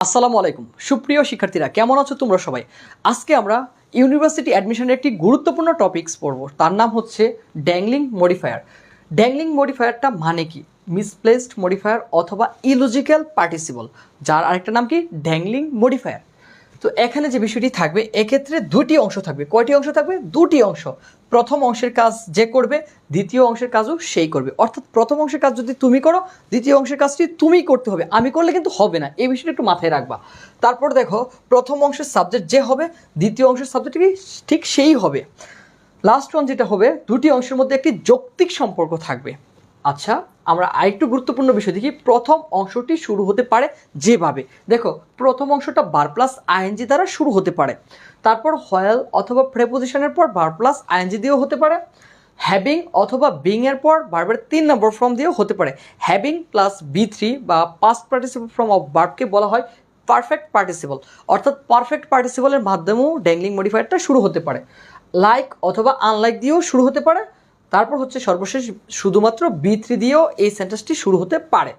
আসসালামু আলাইকুম সুপ্রিয় শিক্ষার্থীরা, কেমন আছো তোমরা সবাই? আজকে আমরা ইউনিভার্সিটি অ্যাডমিশনের একটি গুরুত্বপূর্ণ টপিকস পড়ব, তার নাম হচ্ছে ড্যাংলিং মডিফায়ার। ড্যাংলিং মডিফায়ারটা মানে কি? মিসপ্লেসড মডিফায়ার অথবা ইলজিক্যাল পার্টিসিপল, যার আরেকটা নাম কি ড্যাংলিং মডিফায়ার। তো এখানে যে বিষয়টি থাকবে, এক্ষেত্রে দুটি অংশ থাকবে। কয়টি অংশ থাকবে? দুটি অংশ। প্রথম অংশের কাজ যে করবে, দ্বিতীয় অংশের কাজও সেই করবে। অর্থাৎ প্রথম অংশের কাজ যদি তুমি করো, দ্বিতীয় অংশের কাজটি তুমিই করতে হবে, আমি করলে কিন্তু হবে না। এই বিষয়টা একটু মাথায় রাখবা। তারপর দেখো, প্রথম অংশের সাবজেক্ট যে হবে, দ্বিতীয় অংশের সাবজেক্ট ঠিক সেই হবে। লাস্ট ওয়ান যেটা হবে, দুটি অংশের মধ্যে একটি যৌক্তিক সম্পর্ক থাকবে। আচ্ছা, আমরা আরেকটু গুরুত্বপূর্ণ বিষয় দেখি। প্রথম অংশটি শুরু হতে পারে যেভাবে, দেখো প্রথম অংশটা বার প্লাস আইএনজি দ্বারা শুরু হতে পারে। তারপর হোয়েল অথবা প্রেপোজিশনের পর বার প্লাস আইএনজি দিয়েও হতে পারে। হ্যাভিং অথবা বিং এর পর বারবার 3 নম্বর ফর্ম দিয়েও হতে পারে। হ্যাভিং প্লাস B3 বা পাস্ট পার্টিসিপল ফর্ম অফ ভার্বকে বলা হয় পারফেক্ট পার্টিসিপল। অর্থাৎ পারফেক্ট পার্টিসিপলের মাধ্যমেও ড্যাংলিং মডিফায়ারটা শুরু হতে পারে। লাইক অথবা আনলাইক দিয়েও শুরু হতে পারে। তারপর হচ্ছে সর্বশেষ শুধুমাত্র B3 দিয়েও এই সেন্টেন্সটি শুরু হতে পারে।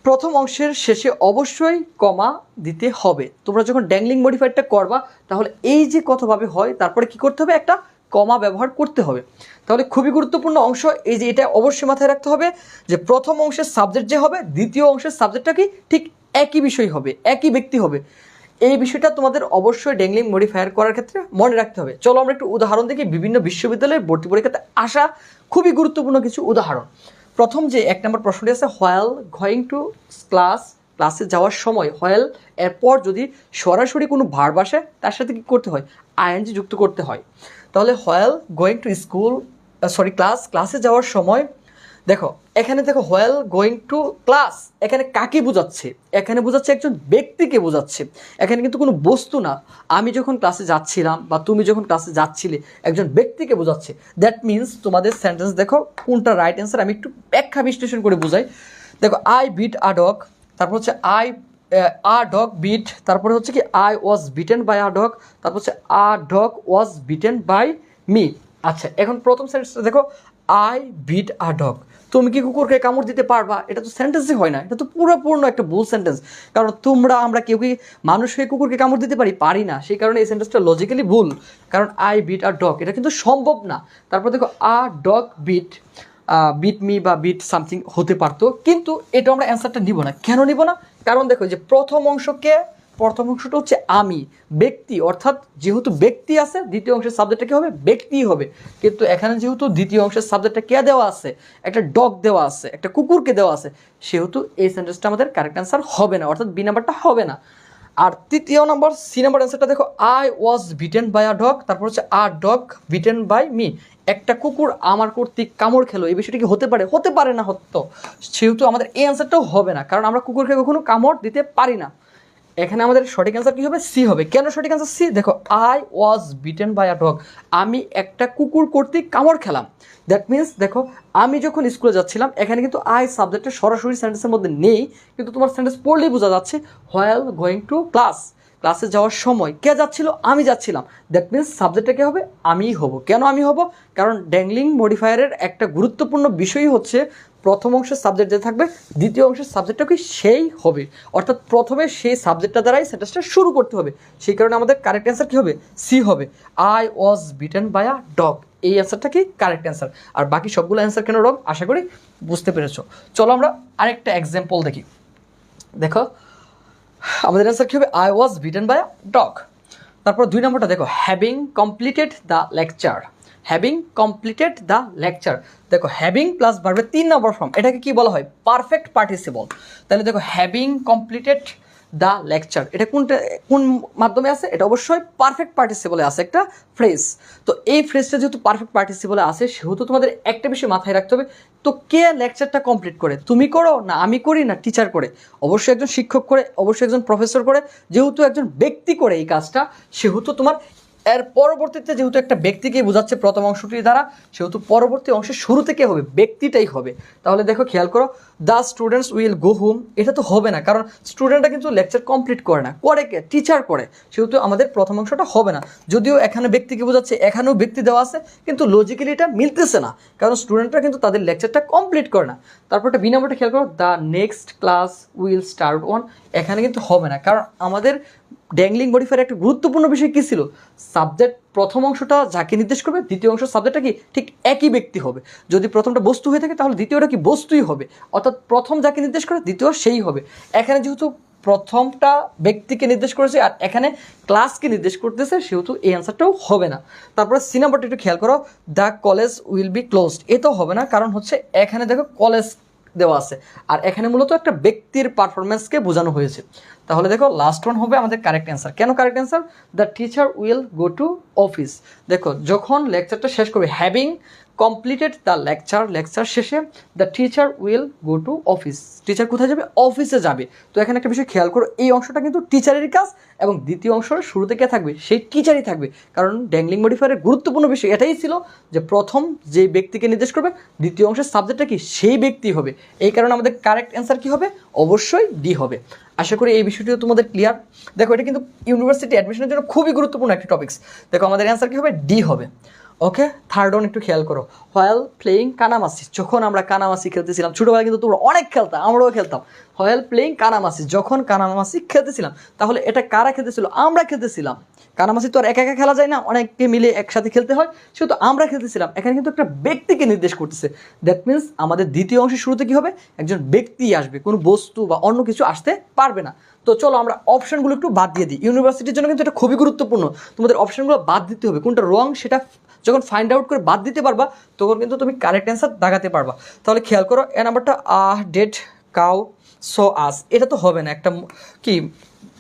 প্রথম অংশের শেষে অবশ্যই কমা দিতে হবে। তোমরা যখন ড্যাংলিং মডিফায়ারটা করবা, তাহলে এই যে কতভাবে হয়, তারপরে কি করতে হবে? একটা কমা ব্যবহার করতে হবে। তাহলে খুবই গুরুত্বপূর্ণ অংশ এই যে, এটা অবশ্যই মাথায় রাখতে হবে যে প্রথম অংশের সাবজেক্ট যে হবে, দ্বিতীয় অংশের সাবজেক্টটা কি ঠিক একই বিষয় হবে, একই ব্যক্তি হবে। এই বিষয়টা তোমাদের অবশ্যই ড্যাংলিং মডিফায়ার করার ক্ষেত্রে মনে রাখতে হবে। চলো আমরা একটু উদাহরণ দেখি, বিভিন্ন বিশ্ববিদ্যালয়ের ভর্তি পরীক্ষাতে আসা খুবই গুরুত্বপূর্ণ কিছু উদাহরণ। প্রথম যে 1 নম্বর প্রশ্নটি আছে, হোয়াইল গোয়িং টু ক্লাসে যাওয়ার সময়, হোয়াইল এরপর যদি সরাসরি কোনো ভার্ব আসে, তার সাথে কি করতে হয়? আইএনজি যুক্ত করতে হয়। তাহলে হোয়াইল গোয়িং টু ক্লাসে যাওয়ার সময়, দেখো এখানে দেখো হোয়াইল গোয়িং টু ক্লাস, এখানে কাকে বোঝাচ্ছে? এখানে বোঝাচ্ছে একজন ব্যক্তিকে বোঝাচ্ছে। এখানে কিন্তু কোনো বস্তু না। আমি যখন ক্লাসে যাচ্ছিলাম বা তুমি যখন ক্লাসে যাচ্ছিলে, একজন ব্যক্তিকে বোঝাচ্ছে। দ্যাট মিনস তোমাদের সেন্টেন্স দেখো কোনটা রাইট অ্যান্সার, আমি একটু ব্যাখ্যা বিশ্লেষণ করে বোঝাই। দেখো, আই বিট আ ডগ, তারপর হচ্ছে আ ডগ বিট, তারপরে হচ্ছে কি I was bitten by a dog, তারপর হচ্ছে a dog was bitten by me. আচ্ছা, এখন প্রথম সেন্টেন্সটা দেখো, আই বিট আ ডগ। তুমি কি কুকুরকে কামড় দিতে পারবা? এটা তো সেন্টেন্সই হয় না, এটা তো পুরোপূর্ণ একটা ভুল সেন্টেন্স। কারণ আমরা কেউ কি মানুষকে কুকুরকে কামড় দিতে পারি না। সেই কারণে এই সেন্টেন্সটা লজিক্যালি ভুল। কারণ আই বিট আ ডগ এটা কিন্তু সম্ভব না। তারপর দেখো, আ ডগ বিট মি বা বিট সামথিং হতে পারতো, কিন্তু এটা আমরা অ্যান্সারটা নিব না। কেন নিব না? কারণ দেখো, যে প্রথম অংশটা হচ্ছে আমি, ব্যক্তি, অর্থাৎ যেহেতু ব্যক্তি আছে, দ্বিতীয় অংশের সাবজেক্টটা কি হবে? ব্যক্তিই হবে। কিন্তু এখানে যেহেতু দ্বিতীয় অংশের সাবজেক্টটা কে দেওয়া আছে? একটা ডগ দেওয়া আছে, একটা কুকুরকে দেওয়া আছে, সেহেতু এই সেন্টেন্সটা আমাদের কারেক্ট অ্যান্সার হবে না, অর্থাৎ বি নাম্বারটা হবে না। আর তৃতীয় নম্বর সি নাম্বার অ্যান্সারটা দেখো, I was bitten by a dog, তারপর হচ্ছে a dog bitten by me. একটা কুকুর আমার কর্তৃক কামড় খেলো, এই বিষয়টা কি হতে পারে? হতে পারে না হতো। সেহেতু আমাদের এই অ্যান্সারটাও হবে না, কারণ আমরা কুকুরকে কখনো কামড় দিতে পারি না। এখানে আমাদের সঠিক অ্যান্সার কী হবে? সি হবে। কেন সঠিক অ্যান্সার সি? দেখো, I was bitten by a dog, আমি একটা কুকুর কর্তৃক কামড় খেলাম। দ্যাট মিনস দেখো, আমি যখন স্কুলে যাচ্ছিলাম, এখানে কিন্তু আই সাবজেক্টের সরাসরি সেন্টেন্সের মধ্যে নেই, কিন্তু তোমার সেন্টেন্স পড়লেই বোঝা যাচ্ছে হোয়াইল গোয়িং টু ক্লাসে যাওয়ার সময় কে যাচ্ছিল? আমি যাচ্ছিলাম। দ্যাট মিনস সাবজেক্টটা কে হবে? আমিই হব। কেন আমি হব? কারণ ড্যাংলিং মডিফায়ারের একটা গুরুত্বপূর্ণ বিষয়ই হচ্ছে প্রথম অংশের সাবজেক্ট যে থাকবে, দ্বিতীয় অংশের সাবজেক্টটা কি সেই হবে। অর্থাৎ প্রথমে সেই সাবজেক্টটা দ্বারাই সেন্টেন্সটা শুরু করতে হবে। সেই কারণে আমাদের কারেক্ট অ্যান্সার কী হবে? সি হবে। I was bitten by a dog, এই অ্যান্সারটা কি কারেক্ট অ্যান্সার। আর বাকি সবগুলো অ্যান্সার কেন রং, আশা করি বুঝতে পেরেছো। চলো আমরা আরেকটা এক্সাম্পল দেখি। দেখো, আমাদের অ্যান্সার কী হবে? I was bitten by a dog. তারপর 2 নম্বরটা দেখো, হ্যাভিং কমপ্লিটেড দ্য লেকচার। দেখো, হ্যাভিং প্লাস ভার্বের 3 নম্বর ফর্ম, এটাকে কি বলা হয়? Perfect participle. তাহলে দেখো, হ্যাভিং কমপ্লিটেড দ্য লেকচার, এটা কোন মাধ্যমে আছে? এটা অবশ্যই পারফেক্ট পার্টিসিপলে আছে একটা ফ্রেজ। তো এই ফ্রেজটা যেহেতু পারফেক্ট পার্টিসিপলে আছে, সেহেতু তোমাদের একটা বিষয় মাথায় রাখতে হবে, তো কে লেকচারটা কমপ্লিট করে? তুমি করো, না আমি করি, না টিচার করে? অবশ্যই একজন শিক্ষক করে, অবশ্যই একজন প্রফেসর করে। যেহেতু একজন ব্যক্তি করে এই কাজটা, সেহেতু তোমার এর পরবর্তীতে যেহেতু একটা ব্যক্তিকে বোঝাচ্ছে প্রথম অংশটি দ্বারা, সেহেতু পরবর্তী অংশের শুরু থেকে হবে, ব্যক্তিটাই হবে। তাহলে দেখো খেয়াল করো, the students will go home, এটা তো হবে না, কারণ স্টুডেন্টরা কিন্তু লেকচার কমপ্লিট করে না, করে কে? টিচার করে। সেহেতু আমাদের প্রথম অংশটা হবে না, যদিও এখানে ব্যক্তিকে বোঝাচ্ছে, এখানেও ব্যক্তি দেওয়া আছে, কিন্তু লজিক্যালি এটা মিলতেছে না, কারণ স্টুডেন্টরা কিন্তু তাদের লেকচারটা কমপ্লিট করে না। তারপর একটা বি নাম্বারটা খেয়াল করো, the next class will start on, এখানে কিন্তু হবে না, কারণ আমাদের ড্যাংলিং মডিফায়ার একটা গুরুত্বপূর্ণ বিষয় কী ছিল? সাবজেক্ট প্রথম অংশটা যাকে নির্দেশ করবে, দ্বিতীয় অংশ সাবজেক্টটা কি ঠিক একই ব্যক্তি হবে। যদি প্রথমটা বস্তু হয়ে থাকে তাহলে দ্বিতীয়টা কি বস্তুই হবে, অর্থাৎ প্রথম যাকে নির্দেশ করে দ্বিতীয় সেই হবে। এখানে যেহেতু প্রথমটা ব্যক্তিকে নির্দেশ করেছে আর এখানে ক্লাসকে নির্দেশ করতেছে, সেহেতু এই অ্যান্সারটাও হবে না। তারপরে সি নাম্বারটা একটু খেয়াল করো, the college will be closed, এটাও হবে না, কারণ হচ্ছে এখানে দেখো কলেজ দেওয়া আছে আর এখানে মূলত একটা ব্যক্তির পারফরমেন্সকে বোঝানো হয়েছে। তাহলে দেখো লাস্ট ওয়ান হবে আমাদের কারেক্ট অ্যান্সার। কেন correct answer? The teacher will go to office. দেখো যখন লেকচারটা শেষ করবে, হ্যাভিং কমপ্লিটেড দ্য লেকচার শেষে the teacher will go to office, teacher কোথায় যাবে? অফিসে যাবে। তো এখানে একটা বিষয় খেয়াল করো, এই অংশটা কিন্তু টিচারেরই কাজ এবং দ্বিতীয় অংশের শুরুতে কে থাকবে? সেই টিচারই থাকবে, কারণ ড্যাংলিং মডিফায়ারের গুরুত্বপূর্ণ বিষয় এটাই ছিল যে প্রথম যে ব্যক্তিকে নির্দেশ করবে, দ্বিতীয় অংশের সাবজেক্টটা কি সেই ব্যক্তি হবে। এই কারণে আমাদের কারেক্ট অ্যান্সার কী হবে? অবশ্যই ডি হবে। আশা করি এই বিষয়টিও তোমাদের ক্লিয়ার। দেখো এটা কিন্তু ইউনিভার্সিটি অ্যাডমিশনের জন্য খুবই গুরুত্বপূর্ণ একটি টপিক্স। দেখো আমাদের অ্যান্সার কী হবে? ডি হবে। ওকে, থার্ড ওয়ান একটু খেয়াল করো, হোয়াইল প্লেয়িং কানামাসি, যখন আমরা কানামাসি খেলতেছিলাম, ছোটোবেলায় কিন্তু তোমরা অনেক খেলতাম, আমরাও খেলতাম। হোয়াইল প্লেয়িং কানামাসি, যখন কানামাসি খেলতেছিলাম, তাহলে এটা কারা খেলতেছিল? আমরা খেলতেছিলাম। কানামাসি তো আর একা একা খেলা যায় না, অনেককে মিলে একসাথে খেলতে হয়, সেহেতু আমরা খেলতেছিলাম। এখানে কিন্তু একটা ব্যক্তিকে নির্দেশ করতেছে, দ্যাট মিনস আমাদের দ্বিতীয় অংশের শুরুতে কী হবে? একজন ব্যক্তি আসবে, কোনো বস্তু বা অন্য কিছু আসতে পারবে না। তো চলো আমরা অপশনগুলো একটু বাদ দিয়ে দিই, ইউনিভার্সিটির জন্য কিন্তু এটা খুবই গুরুত্বপূর্ণ, তোমাদের অপশনগুলো বাদ দিতে হবে, কোনটা রং সেটা যখন ফাইন্ড আউট করে বাদ দিতে পারবা তখন কিন্তু তুমি কারেক্ট অ্যান্সার দাগাতে পারবা। তাহলে খেয়াল করো, এ নাম্বারটা ডেড কাউ সো আস, এটা তো হবে না, একটা কি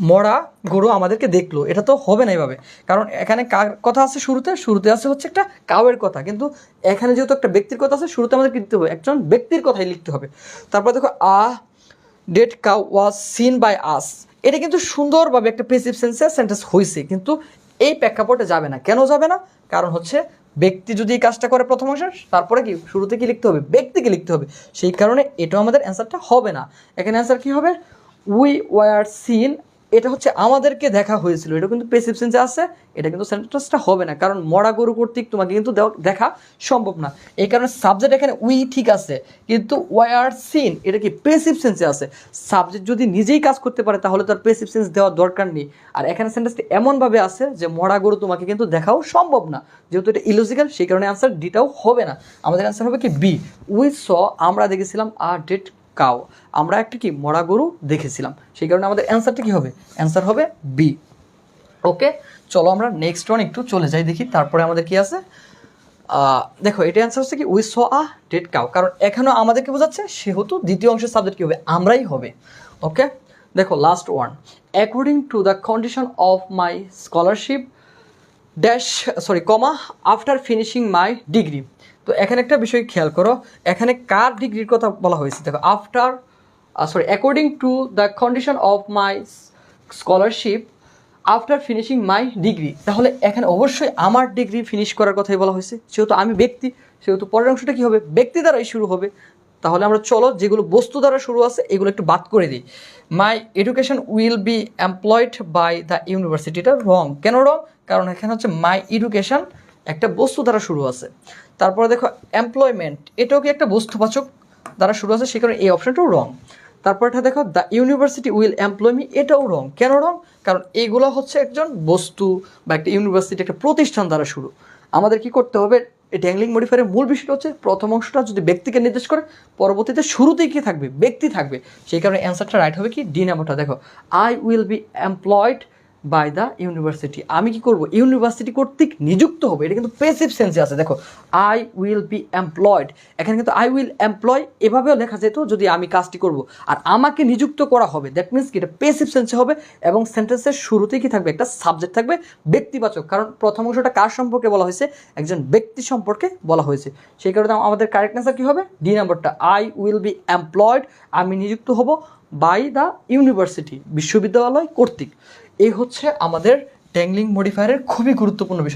মরা গরু আমাদেরকে দেখলো, এটা তো হবে না এইভাবে, কারণ এখানে কার কথা আছে? শুরুতে আছে হচ্ছে একটা কাউয়ের কথা, কিন্তু এখানে যেহেতু একটা ব্যক্তির কথা আছে, শুরুতে আমাদের লিখতে হবে একজন ব্যক্তির কথাই লিখতে হবে। তারপর দেখো dead cow was seen by us, এটা কিন্তু সুন্দরভাবে একটা প্যাসিভ সেন্টেন্স হয়েছে, কিন্তু এই প্রেক্ষাপটে যাবে না। কেন যাবে না? কারণ হচ্ছে ব্যক্তি যদি এই কাজটা করে প্রথম অংশে, তারপরে কি শুরুতে কি লিখতে হবে? ব্যক্তিকে লিখতে হবে, সেই কারণে এটাও আমাদের অ্যান্সারটা হবে না। এখানে অ্যান্সার কি হবে? উই ওয়ার সিন, এটা হচ্ছে আমাদেরকে দেখা হয়েছিল, এটা কিন্তু প্যাসিভ সেন্সে আছে, এটা কিন্তু সেন্টেন্সটা হবে না, কারণ মরা গরু কর্তৃক তোমাকে কিন্তু দেখা সম্ভব না। এই কারণে সাবজেক্ট এখানে উই ঠিক আছে, কিন্তু ওয়ার সিন এটা কি প্যাসিভ সেন্সে আছে। সাবজেক্ট যদি নিজেই কাজ করতে পারে তাহলে তো আর প্যাসিভ সেন্স দেওয়ার দরকার নেই। আর এখানে সেন্টেন্সটা এমনভাবে আছে যে মরা গরু তোমাকে কিন্তু দেখাও সম্ভব না, যেহেতু এটা ইলজিক্যাল, সেই কারণে অ্যান্সার ডিটাও হবে না। আমাদের অ্যান্সার হবে কি বি, উই স, আমরা দেখেছিলাম ডেড কাউ, আমরা একটা কি মরা গরু দেখেছিলাম, সেই কারণে আমাদের অ্যান্সারটা কি হবে? অ্যান্সার হবে বি। ওকে, চলো আমরা নেক্সট ওয়ান একটু চলে যাই, দেখি তারপরে আমাদের কি আছে। দেখো এটা অ্যান্সার হচ্ছে কি উই স ডেড কাউ, কারণ এখানেও আমাদেরকে বোঝাচ্ছে, সেহেতু দ্বিতীয় অংশের সাবজেক্ট কী হবে? আমরাই হবে। ওকে, দেখো last one, according to the condition of my scholarship comma after finishing my degree. তো এখানে একটা বিষয় খেয়াল করো, এখানে কার ডিগ্রির কথা বলা হয়েছে? দেখো according to the condition of my scholarship after finishing my degree, তাহলে এখানে অবশ্যই আমার ডিগ্রি ফিনিশ করার কথাই বলা হয়েছে, সেহেতু আমি ব্যক্তি, সেহেতু পরের অংশটা কী হবে? ব্যক্তি দ্বারাই শুরু হবে। তাহলে আমরা চলো যেগুলো বস্তু দ্বারা শুরু আছে এগুলো একটু বাদ করে দিই। My education will be employed by the university, এটা রং। কেন রং? কারণ এখানে হচ্ছে মাই এডুকেশন একটা বস্তু দ্বারা শুরু আছে। তারপরে দেখো এমপ্লয়মেন্ট, এটাও কি একটা বস্তুবাচক দ্বারা শুরু আছে, সে কারণে এই অপশনটাও রং। তারপরটা দেখো the university will employ me, এটাও রং। কেন রং? কারণ এইগুলো হচ্ছে একজন বস্তু বা একটা ইউনিভার্সিটি একটা প্রতিষ্ঠান দ্বারা শুরু। আমাদের কি করতে হবে? ড্যাংলিং মডিফায়ারের মূল বিষয়টা হচ্ছে প্রথম অংশটা যদি ব্যক্তিকে নির্দেশ করে, পরবর্তীতে শুরুতেই কি থাকবে? ব্যক্তি থাকবে, সেই কারণে অ্যান্সারটা রাইট হবে কি ডি নাম্বারটা। দেখো I will be employed by the university, আমি কি করব? ইউনিভার্সিটি কর্তৃক নিযুক্ত হবে, এটা কিন্তু প্যাসিভ সেন্সে আছে। দেখো আই উইল বি এমপ্লয়েড, এখানে কিন্তু আই উইল এমপ্লয় এভাবেও লেখা যেত যদি আমি কাজটি করব, আর আমাকে নিযুক্ত করা হবে, দ্যাট মিনস কি এটা প্যাসিভ সেন্সে হবে, এবং সেন্টেন্সের শুরুতেই কি থাকবে? একটা সাবজেক্ট থাকবে ব্যক্তিবাচক, কারণ প্রথম অংশটা কার সম্পর্কে বলা হয়েছে? একজন ব্যক্তি সম্পর্কে বলা হয়েছে, সেই কারণে আমাদের কারেক্ট অ্যান্সার কী হবে? ডি নাম্বারটা, আই উইল বি এমপ্লয়েড, আমি নিযুক্ত হব বাই দ্য ইউনিভার্সিটি, বিশ্ববিদ্যালয় কর্তৃক। এই হচ্ছে আমাদের ড্যাংলিং মডিফায়ারের খুবই গুরুত্বপূর্ণ বিষয়।